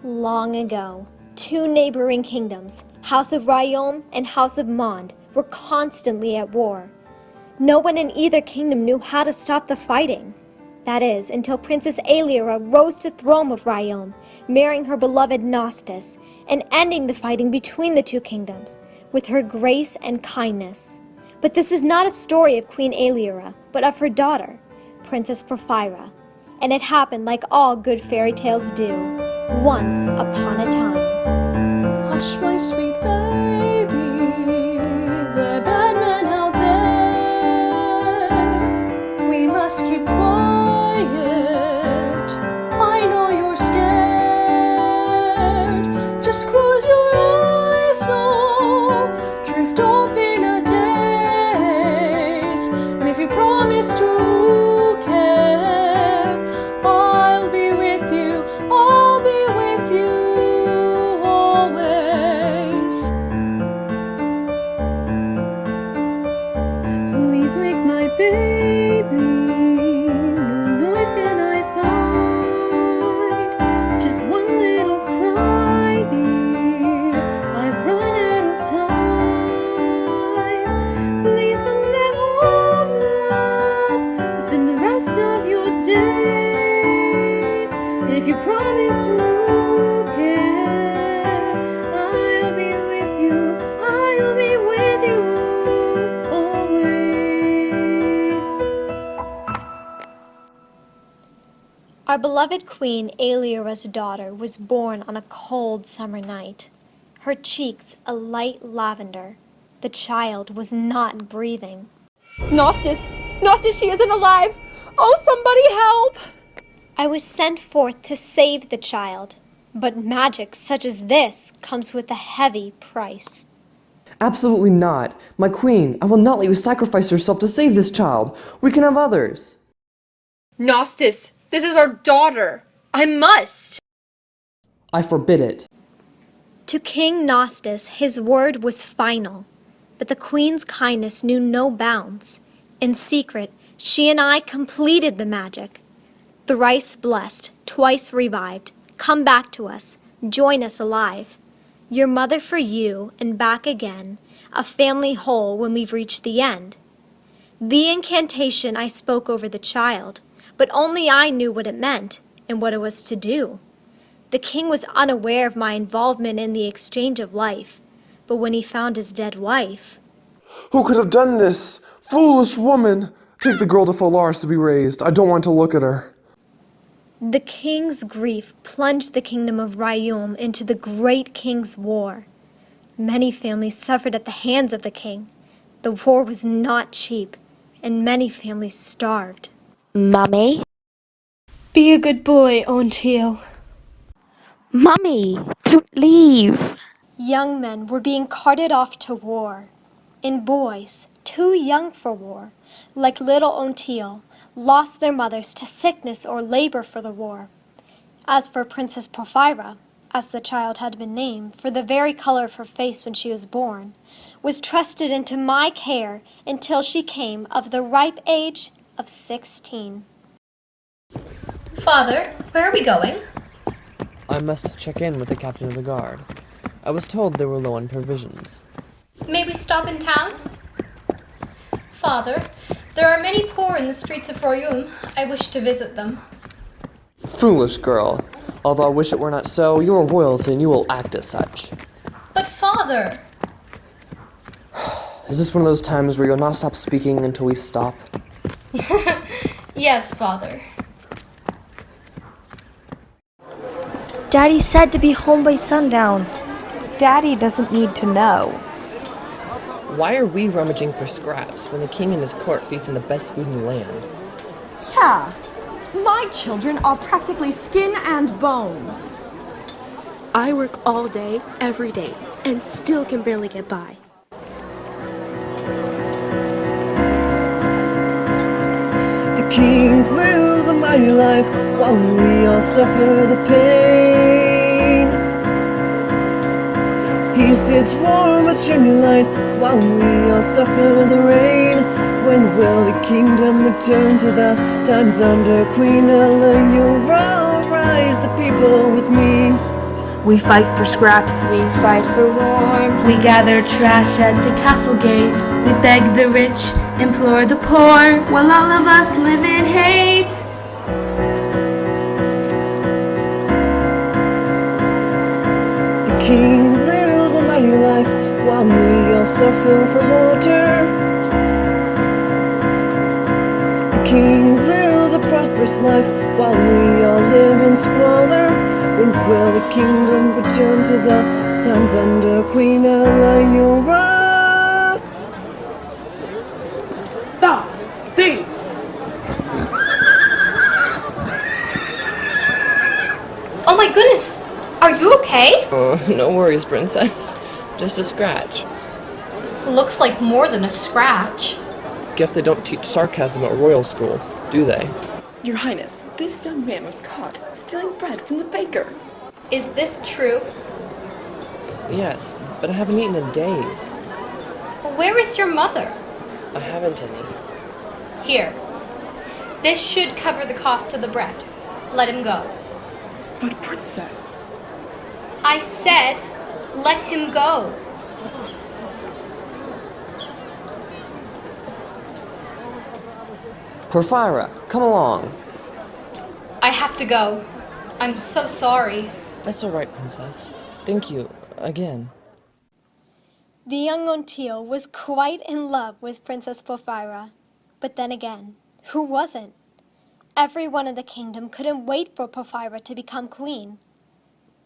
Long ago, two neighboring kingdoms, House of Ryome and House of Mond, were constantly at war. No one in either kingdom knew how to stop the fighting. That is, until Princess Aelira rose to throne of Ryome, marrying her beloved Nostis, and ending the fighting between the two kingdoms, with her grace and kindness. But this is not a story of Queen Aelira, but of her daughter, Princess Porphyra. And it happened like all good fairy tales do, once upon a time. Hush, my sweet baby, there are bad men out there. We must keep quiet. I know you're scared. Just close your eyes, no. Drift off in a daze. And if you promise to care, I'll be with you. I'll be with you always. Please wake my baby. No noise can I find. Just one little cry, dear. I've run out of time. Please come back home, love. Spend the rest of your days. And if you promise to care, I'll be with you. I'll be with you always. Our beloved Queen Aelira's daughter was born on a cold summer night. Her cheeks a light lavender. The child was not breathing. Nostis! Nostis, she isn't alive! Oh, somebody help! I was sent forth to save the child, but magic such as this comes with a heavy price. Absolutely not. My queen, I will not let you sacrifice yourself to save this child. We can have others. Nostis, this is our daughter. I must! I forbid it. To King Nostis, his word was final, but the queen's kindness knew no bounds. In secret, she and I completed the magic. Thrice blessed, twice revived, come back to us, join us alive. Your mother for you, and back again, a family whole when we've reached the end. The incantation I spoke over the child, but only I knew what it meant and what it was to do. The king was unaware of my involvement in the exchange of life, but when he found his dead wife... Who could have done this? Foolish woman! Take the girl to Folars to be raised. I don't want to look at her. The king's grief plunged the kingdom of Ryome into the great king's war. Many families suffered at the hands of the king. The war was not cheap, and many families starved. Mummy? Be a good boy, Ontiel. Mummy, don't leave. Young men were being carted off to war, and boys, too young for war, like little Ontiel, lost their mothers to sickness or labor for the war. As for Princess Porphyra, as the child had been named for the very color of her face when she was born, was trusted into my care until she came of the ripe age of 16. Father, where are we going? I must check in with the captain of the guard. I was told they were low on provisions. May we stop in town? Father, there are many poor in the streets of Ryome. I wish to visit them. Foolish girl. Although I wish it were not so, you are royalty and you will act as such. But father! Is this one of those times where you'll not stop speaking until we stop? Yes, father. Daddy said to be home by sundown. Daddy doesn't need to know. Why are we rummaging for scraps when the king and his court feast on the best food in the land? Yeah, my children are practically skin and bones. I work all day, every day, and still can barely get by. The king lives a mighty life while we all suffer the pain. He sits warm at chimney light while we all suffer the rain. When will the kingdom return to the times under Queen Aelira? Rise the people with me. We fight for scraps. We fight for warmth. We gather trash at the castle gate. We beg the rich, implore the poor, while all of us live in hate. The king lives a mighty life, while we all suffer from water. The king lives a prosperous life, while we all live in squalor. When will the kingdom return to the times under Queen Eleonora? Stop! Thief! Oh my goodness! Are you okay? No worries, princess. Just a scratch. Looks like more than a scratch. Guess they don't teach sarcasm at royal school, do they? Your Highness, this young man was caught stealing bread from the baker. Is this true? Yes, but I haven't eaten in days. Where is your mother? I haven't any. Here. This should cover the cost of the bread. Let him go. But princess... I said, let him go. Porphyra, come along. I have to go. I'm so sorry. That's all right, princess. Thank you, again. The young Ontiel was quite in love with Princess Porphyra. But then again, who wasn't? Everyone in the kingdom couldn't wait for Porphyra to become queen.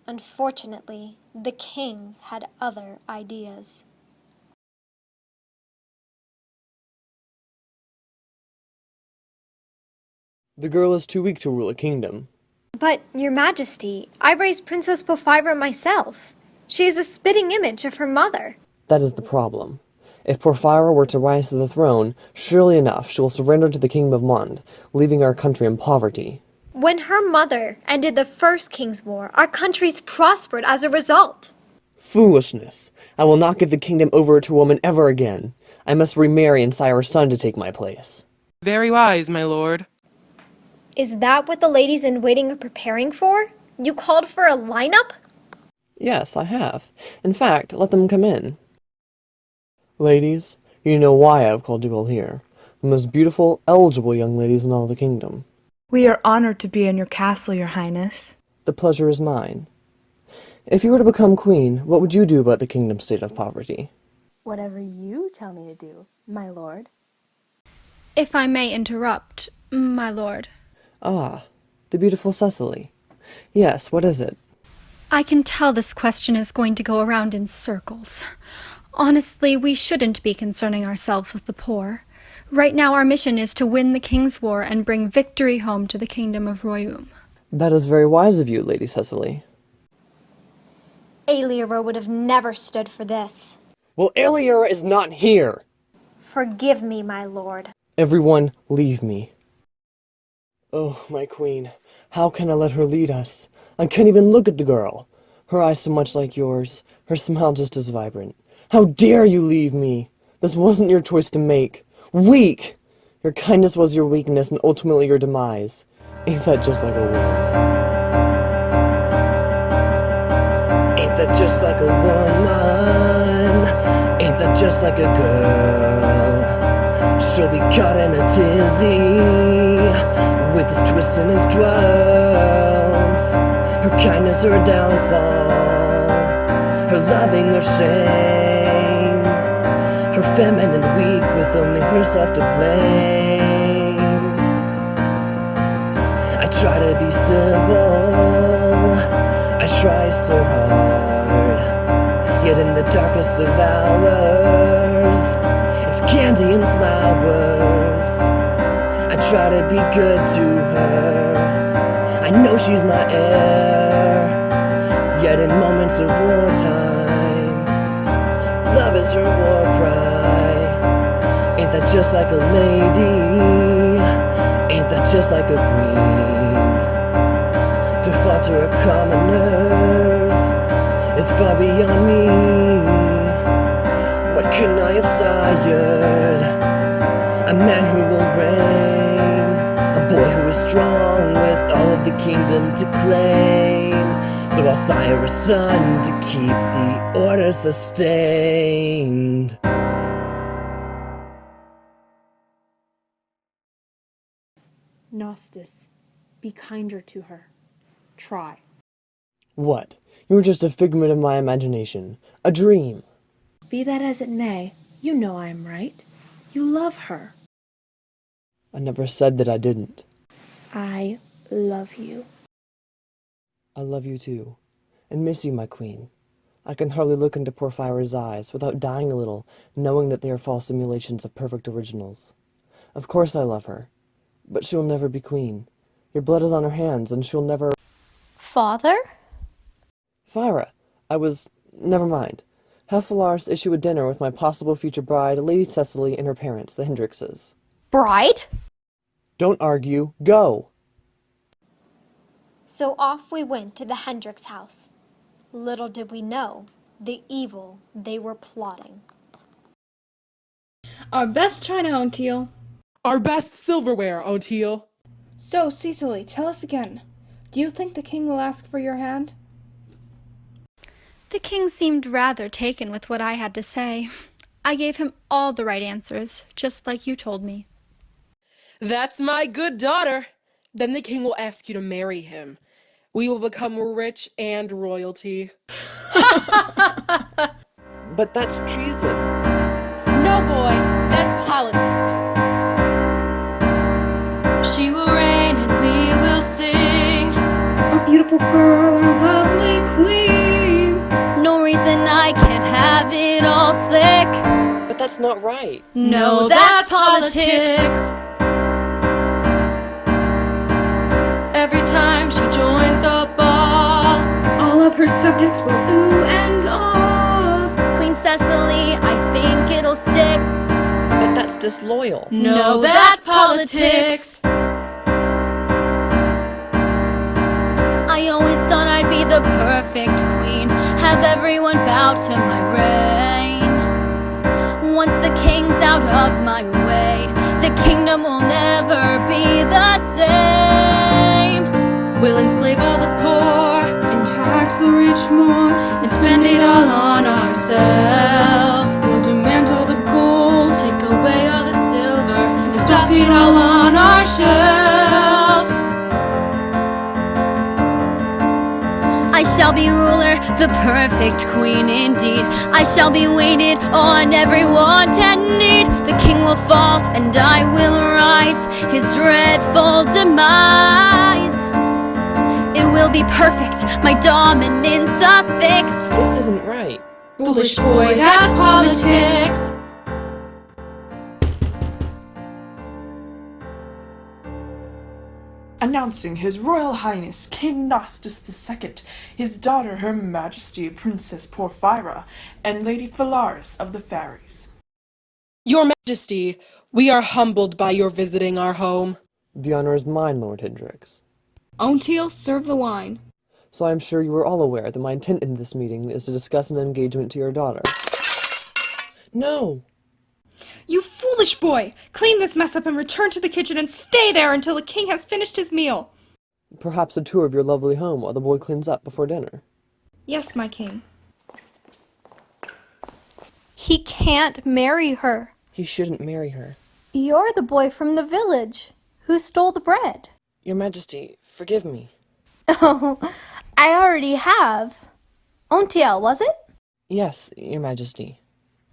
Unfortunately, the king had other ideas. The girl is too weak to rule a kingdom. But, Your Majesty, I raised Princess Porphyra myself. She is a spitting image of her mother. That is the problem. If Porphyra were to rise to the throne, surely enough she will surrender to the kingdom of Mund, leaving our country in poverty. When her mother ended the First King's War, our countries prospered as a result. Foolishness! I will not give the kingdom over to a woman ever again. I must remarry and sire a son to take my place. Very wise, my lord. Is that what the ladies in waiting are preparing for? You called for a lineup? Yes, I have. In fact, let them come in. Ladies, you know why I have called you all here. The most beautiful, eligible young ladies in all the kingdom. We are honored to be in your castle, Your Highness. The pleasure is mine. If you were to become queen, what would you do about the kingdom's state of poverty? Whatever you tell me to do, my lord. If I may interrupt, my lord. Ah, the beautiful Cecily. Yes, what is it? I can tell this question is going to go around in circles. Honestly, we shouldn't be concerning ourselves with the poor. Right now our mission is to win the King's War and bring victory home to the kingdom of Royum. That is very wise of you, Lady Cecily. Aeliora would have never stood for this. Well, Aeliora is not here! Forgive me, my lord. Everyone, leave me. Oh, my queen, how can I let her lead us? I can't even look at the girl. Her eyes so much like yours, her smile just as vibrant. How dare you leave me? This wasn't your choice to make. Weak! Your kindness was your weakness and ultimately your demise. Ain't that just like a woman? Ain't that just like a woman? Ain't that just like a girl? She'll be caught in a tizzy with his twists and his twirls. Her kindness, her downfall, her loving, her shame, her feminine weak with only herself to blame. I try to be civil, I try so hard, yet in the darkest of hours, it's candy and flowers. I try to be good to her, I know she's my heir, yet in moments of wartime, love is her war cry. Ain't that just like a lady? Ain't that just like a queen? To fall to her commoners is far beyond me. What couldn't I have sired? A man who will reign, a boy who is strong with all of the kingdom to claim. So I'll sire a son to keep the order sustained. Nostis, be kinder to her. Try. What? You were just a figment of my imagination. A dream. Be that as it may, you know I am right. You love her. I never said that I didn't. I love you. I love you too, and miss you, my queen. I can hardly look into Porphyra's eyes without dying a little, knowing that they are false simulations of perfect originals. Of course I love her, but she will never be queen. Your blood is on her hands, and she'll never— Father? Phyra, never mind. Have Phalaris issue a dinner with my possible future bride, Lady Cecily, and her parents, the Hendrixes. Bride? Don't argue. Go! So off we went to the Hendrix house. Little did we know the evil they were plotting. Our best china, Ontiel. Our best silverware, Ontiel. So, Cecily, tell us again. Do you think the king will ask for your hand? The king seemed rather taken with what I had to say. I gave him all the right answers, just like you told me. That's my good daughter. Then the king will ask you to marry him. We will become rich and royalty. But that's treason. No, boy, that's politics. She will reign and we will sing. Our beautiful girl, our lovely queen. No reason I can't have it all slick. But that's not right. No, that's politics. Every time she joins the ball, All of her subjects will ooh and ah. Queen Cecily, I think it'll stick. But that's disloyal. no, that's politics. I always thought I'd be the perfect queen, have everyone bow to my reign. Once the king's out of my way, the kingdom will never be the same. We'll enslave all the poor And tax the rich more. and spend it all on ourselves. We'll demand all the gold. Take away all the silver and stock it all on our shelves. I shall be ruler, the perfect queen indeed. I shall be waited on every want and need. The king will fall and I will rise, his dreadful demise. It will be perfect, my dominance affixed. This isn't right. Foolish boy, that's politics. Announcing His Royal Highness King Nostis II, his daughter Her Majesty Princess Porphyra, and Lady Phalaris of the Fairies. Your Majesty, we are humbled by your visiting our home. The honor is mine, Lord Hendrix. Ontiel, serve the wine. So I am sure you are all aware that my intent in this meeting is to discuss an engagement to your daughter. No! You foolish boy! Clean this mess up and return to the kitchen and stay there until the king has finished his meal. Perhaps a tour of your lovely home while the boy cleans up before dinner. Yes, my king. He can't marry her. He shouldn't marry her. You're the boy from the village who stole the bread. Your Majesty, forgive me. Oh, I already have. Ontiel, was it? Yes, Your Majesty.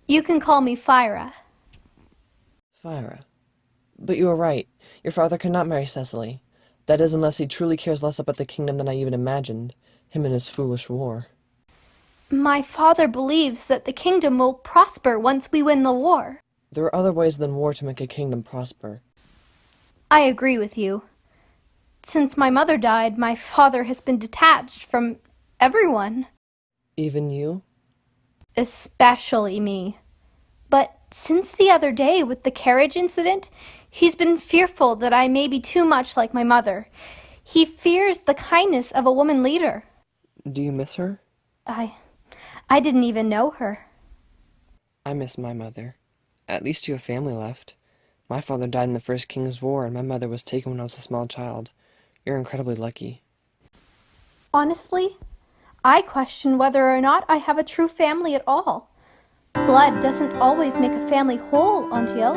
You can call me Phyra. Phyra. But you are right. Your father cannot marry Cecily. That is, unless he truly cares less about the kingdom than I even imagined. Him and his foolish war. My father believes that the kingdom will prosper once we win the war. There are other ways than war to make a kingdom prosper. I agree with you. Since my mother died, my father has been detached from everyone. Even you? Especially me. But since the other day with the carriage incident, he's been fearful that I may be too much like my mother. He fears the kindness of a woman leader. Do you miss her? I didn't even know her. I miss my mother. At least you have family left. My father died in the First King's War, and my mother was taken when I was a small child. You're incredibly lucky. Honestly, I question whether or not I have a true family at all. Blood doesn't always make a family whole, Ontiel.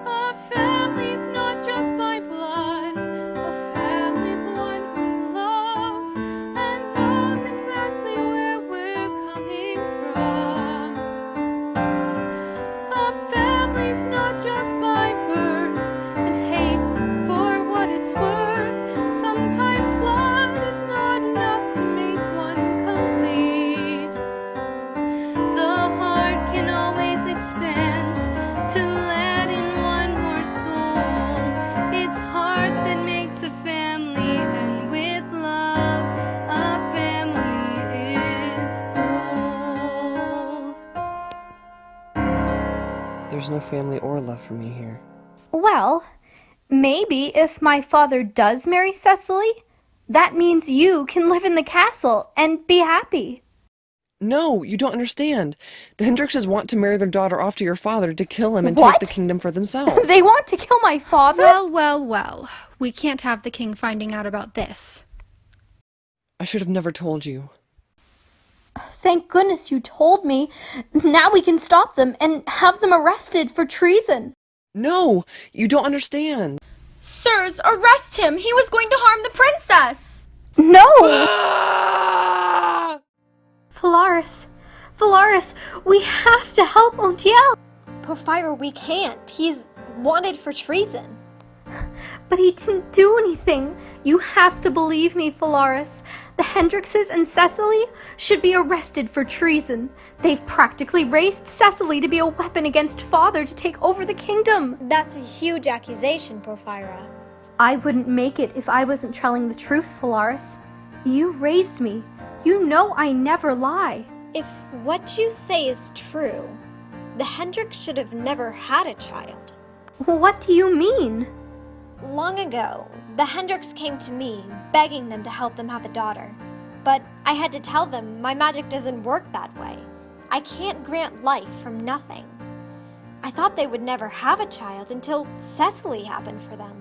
A family's not just by blood. A family's one who loves and knows exactly where we're coming from. A family's not just by birth. And hey, for what it's worth, sometimes blood is not enough to make one complete. The heart can always expand to let in one more soul. It's heart that makes a family, and with love, a family is whole. There's no family or love for me here. Well, maybe if my father does marry Cecily, that means you can live in the castle and be happy. No, you don't understand. The Hendrixes want to marry their daughter off to your father to kill him and What? take the kingdom for themselves. They want to kill my father? Well, well, well. We can't have the king finding out about this. I should have never told you. Thank goodness you told me. Now we can stop them and have them arrested for treason. No, you don't understand. Sirs, arrest him! He was going to harm the princess! No! Phalaris, we have to help Ontiel. Porphyra, we can't. He's wanted for treason. But he didn't do anything. You have to believe me, Phalaris. The Hendrixes and Cecily should be arrested for treason. They've practically raised Cecily to be a weapon against father to take over the kingdom. That's a huge accusation, Porphyra. I wouldn't make it if I wasn't telling the truth, Phalaris. You raised me. You know I never lie. If what you say is true, the Hendrix should have never had a child. What do you mean? Long ago, the Hendrix came to me, begging them to help them have a daughter. But I had to tell them my magic doesn't work that way. I can't grant life from nothing. I thought they would never have a child until Cecily happened for them.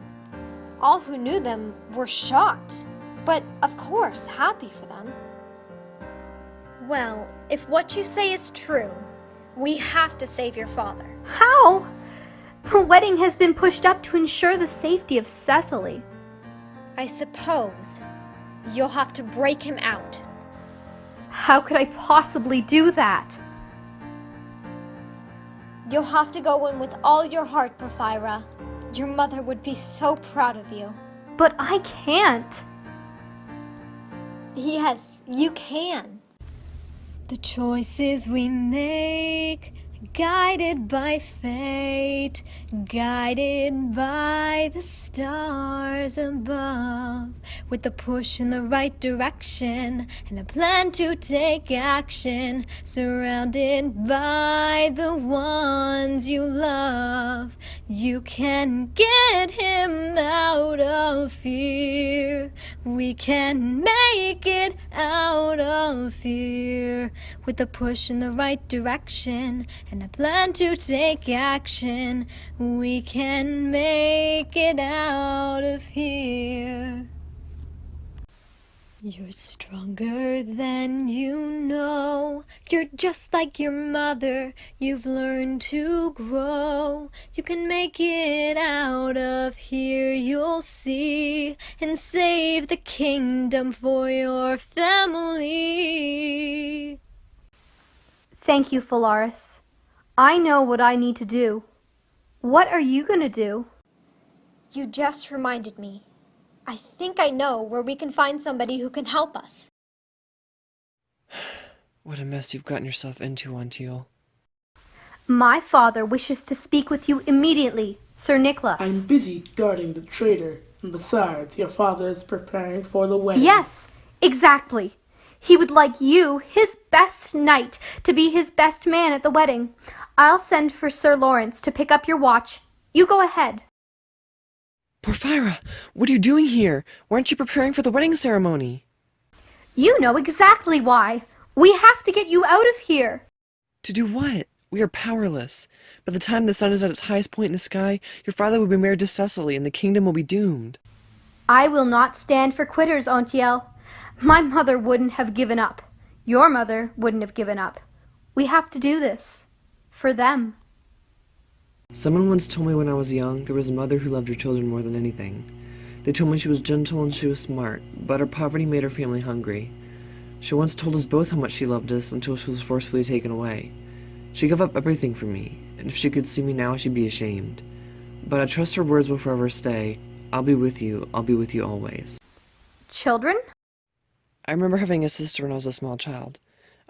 All who knew them were shocked, but of course happy for them. Well, if what you say is true, we have to save your father. How? The wedding has been pushed up to ensure the safety of Cecily. I suppose you'll have to break him out. How could I possibly do that? You'll have to go in with all your heart, Porphyra. Your mother would be so proud of you. But I can't. Yes, you can. The choices we make, guided by fate, guided by the stars above, with a push in the right direction and a plan to take action, surrounded by the ones you love. You can get him out of fear. We can make it out of fear, with a push in the right direction and a plan to take action. We can make it out of here. You're stronger than you know. You're just like your mother. You've learned to grow. You can make it out of here, you'll see, and save the kingdom for your family. Thank you, Phalaris. I know what I need to do. What are you gonna do? You just reminded me. I think I know where we can find somebody who can help us. What a mess you've gotten yourself into, Ontiel. My father wishes to speak with you immediately, Sir Nicholas. I'm busy guarding the traitor, and besides, your father is preparing for the wedding. Yes, exactly. He would like you, his best knight, to be his best man at the wedding. I'll send for Sir Lawrence to pick up your watch. You go ahead. Porphyra, what are you doing here? Why aren't you preparing for the wedding ceremony? You know exactly why. We have to get you out of here. To do what? We are powerless. By the time the sun is at its highest point in the sky, your father will be married to Cecily, and the kingdom will be doomed. I will not stand for quitters, Ontiel. My mother wouldn't have given up. Your mother wouldn't have given up. We have to do this. For them. Someone once told me when I was young there was a mother who loved her children more than anything. They told me she was gentle and she was smart, but her poverty made her family hungry. She once told us both how much she loved us until she was forcefully taken away. She gave up everything for me, and if she could see me now, she'd be ashamed. But I trust her words will forever stay. I'll be with you always. Children? I remember having a sister when I was a small child.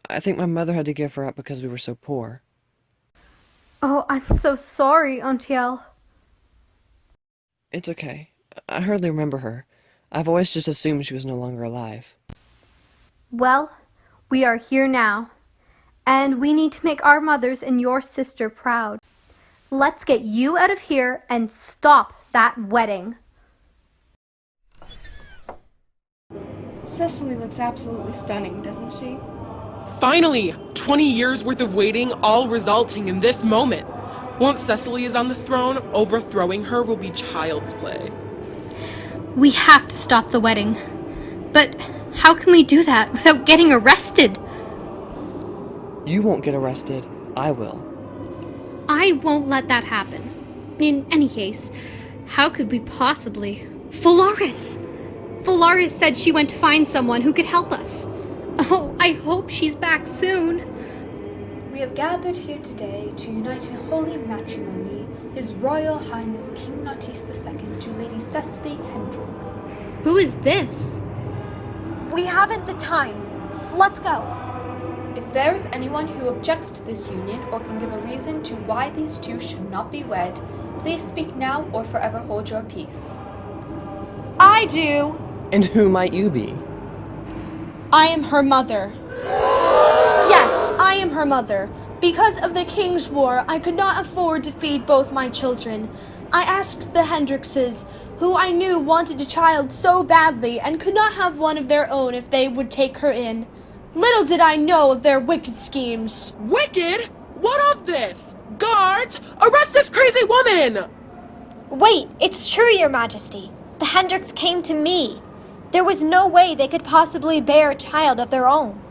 I think my mother had to give her up because we were so poor. Oh, I'm so sorry, Ontiel. It's okay. I hardly remember her. I've always just assumed she was no longer alive. Well, we are here now, and we need to make our mothers and your sister proud. Let's get you out of here and stop that wedding. Cecily looks absolutely stunning, doesn't she? Finally! 20 years worth of waiting, all resulting in this moment. Once Cecily is on the throne, overthrowing her will be child's play. We have to stop the wedding. But how can we do that without getting arrested? You won't get arrested. I will. I won't let that happen. In any case, how could we possibly? Phalaris! Phalaris said she went to find someone who could help us. Oh, I hope she's back soon. We have gathered here today to unite in holy matrimony His Royal Highness King Nautis II to Lady Cecily Hendrix. Who is this? We haven't the time. Let's go. If there is anyone who objects to this union or can give a reason to why these two should not be wed, please speak now or forever hold your peace. I do. And who might you be? I am her mother. Yes, I am her mother. Because of the King's War, I could not afford to feed both my children. I asked the Hendrixes, who I knew wanted a child so badly and could not have one of their own if they would take her in. Little did I know of their wicked schemes. Wicked? What of this? Guards, arrest this crazy woman! Wait, it's true, Your Majesty. The Hendrix came to me. There was no way they could possibly bear a child of their own.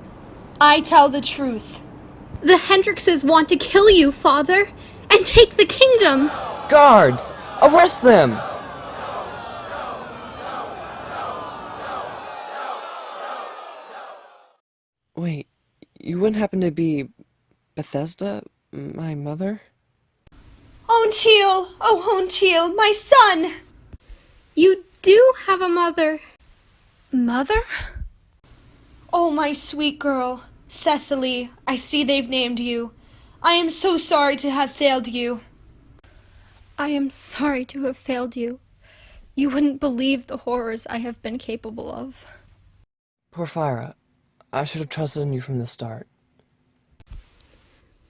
I tell the truth. The Hendrixes want to kill you, Father, and take the kingdom. Guards! Arrest them! Wait, you wouldn't happen to be Bethesda, my mother? Ontiel! Oh, Ontiel, my son! You do have a mother. Mother? Oh, my sweet girl. Cecily, I see they've named you. I am so sorry to have failed you. I am sorry to have failed you. You wouldn't believe the horrors I have been capable of. Porphyra, I should have trusted in you from the start.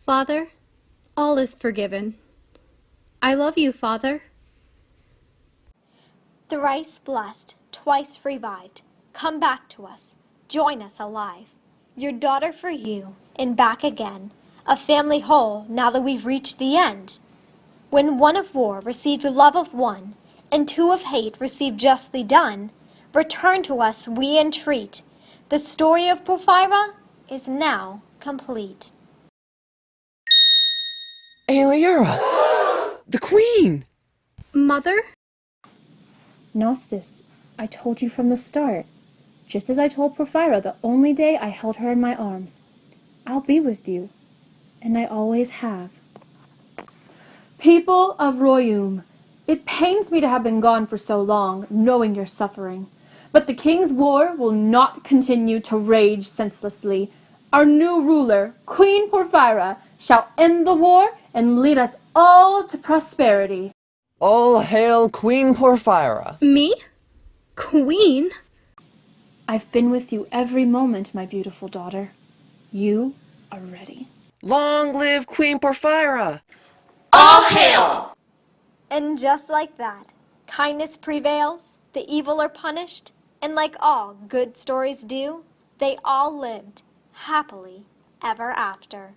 Father, all is forgiven. I love you, Father. Thrice blessed, twice revived, come back to us, join us alive. Your daughter for you, and back again, a family whole now that we've reached the end. When one of war received the love of one, and two of hate received justly done, return to us, we entreat. The story of Porphyra is now complete. Aeliura! The Queen! Mother? Nostis, I told you from the start. Just as I told Porphyra the only day I held her in my arms. I'll be with you. And I always have. People of Royum, it pains me to have been gone for so long, knowing your suffering. But the King's War will not continue to rage senselessly. Our new ruler, Queen Porphyra, shall end the war and lead us all to prosperity. All hail Queen Porphyra! Me? Queen? I've been with you every moment, my beautiful daughter. You are ready. Long live Queen Porphyra! All hail! And just like that, kindness prevails, the evil are punished, and like all good stories do, they all lived happily ever after.